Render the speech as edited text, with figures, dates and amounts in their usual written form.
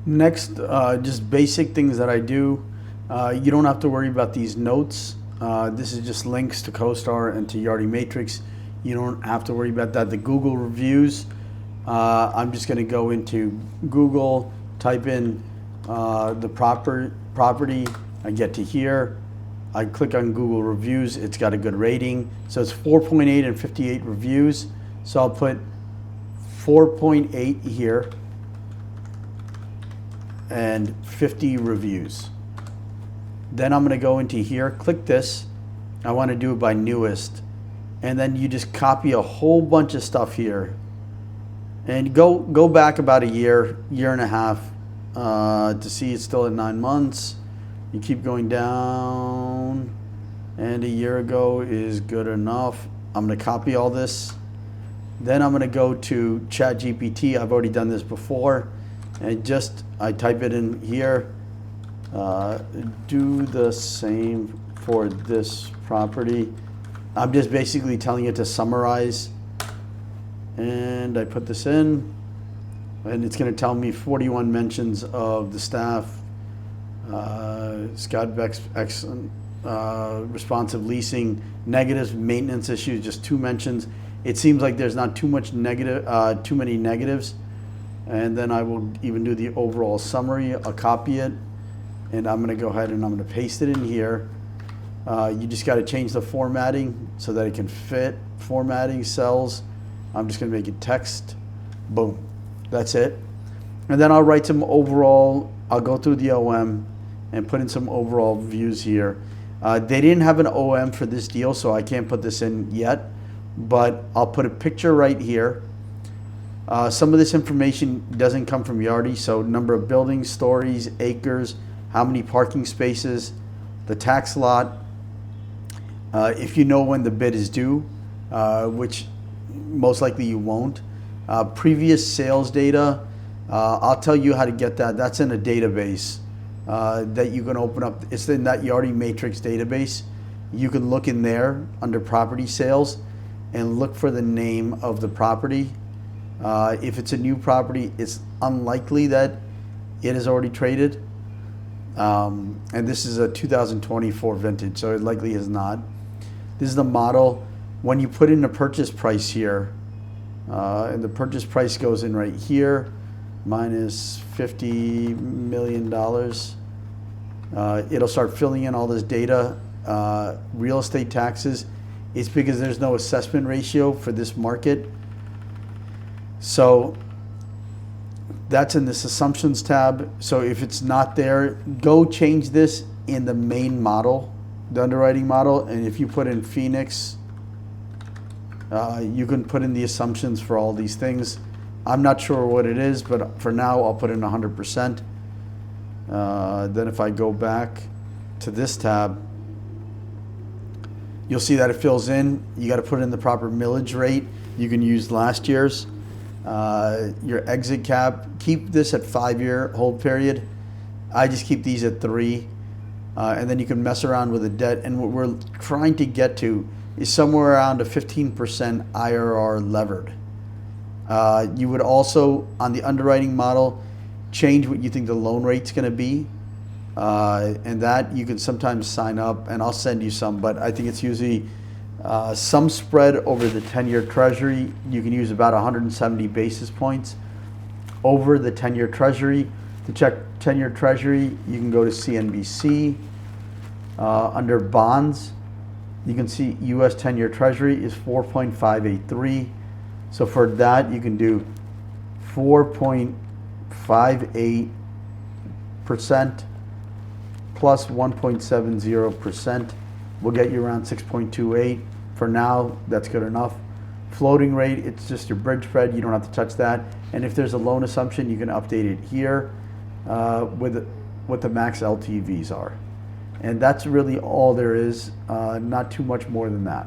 Next, just basic things that I do. You don't have to worry about these notes. This is just links to CoStar and to Yardi Matrix. You don't have to worry about that. The Google reviews, I'm just going to go into Google, type in the property. I get to here. I click on Google reviews. It's got a good rating. So it's 4.8 and 58 reviews. So I'll put 4.8 here and 50 reviews. Then I'm going to go into here, click this. I want to do it by newest. And then you just copy a whole bunch of stuff here. And go back about a year and a half to see it's still at 9 months. You keep going down, and a year ago is good enough. I'm going to copy all this. Then I'm going to go to ChatGPT. I've already done this before. And I type it in here. Do the same for this property. I'm just basically telling it to summarize. And I put this in. And it's going to tell me 41 mentions of the staff. Scott Beck's excellent, responsive leasing, negatives, maintenance issues, just 2 mentions. It seems like there's not too many negatives. And then I will even do the overall summary. I'll copy it, and I'm going to go ahead and I'm going to paste it in here. You just got to change the formatting so that it can fit. Formatting cells. I'm just going to make it text. Boom. That's it. And then I'll write some overall. I'll go through the OM and put in some overall views here. They didn't have an OM for this deal, so I can't put this in yet. But I'll put a picture right here. Some of this information doesn't come from Yardi, so number of buildings, stories, acres, how many parking spaces, the tax lot, if you know when the bid is due, which most likely you won't. Previous sales data, I'll tell you how to get that. That's in a database that you can open up. It's in that Yardi Matrix database. You can look in there under property sales and look for the name of the property. If it's a new property, it's unlikely that it is already traded. And this is a 2024 vintage, so it likely is not. This is the model. When you put in the purchase price here, and the purchase price goes in right here, minus $50 million, it'll start filling in all this data. Real estate taxes, it's because there's no assessment ratio for this market. So that's in this assumptions tab. So if it's not there, go change this in the main model, the underwriting model. And if you put in Phoenix, you can put in the assumptions for all these things. I'm not sure what it is, but for now I'll put in 100%. Then if I go back to this tab, you'll see that it fills in. You got to put in the proper millage rate. You can use last year's. Your exit cap, keep this at 5-year hold period. I just keep these at 3. And then you can mess around with the debt. And what we're trying to get to is somewhere around a 15% IRR levered. You would also, on the underwriting model, change what you think the loan rate's going to be. And that you can sometimes sign up, and I'll send you some, but I think it's usually some spread over the 10-year treasury. You can use about 170 basis points over the 10-year treasury. To check 10-year treasury, you can go to CNBC. Under bonds, you can see US 10-year treasury is 4.583. So for that, you can do 4.58% plus 1.70% will get you around 6.28. For now, that's good enough. Floating rate, it's just your bridge spread. You don't have to touch that. And if there's a loan assumption, you can update it here with what the max LTVs are. And that's really all there is, not too much more than that.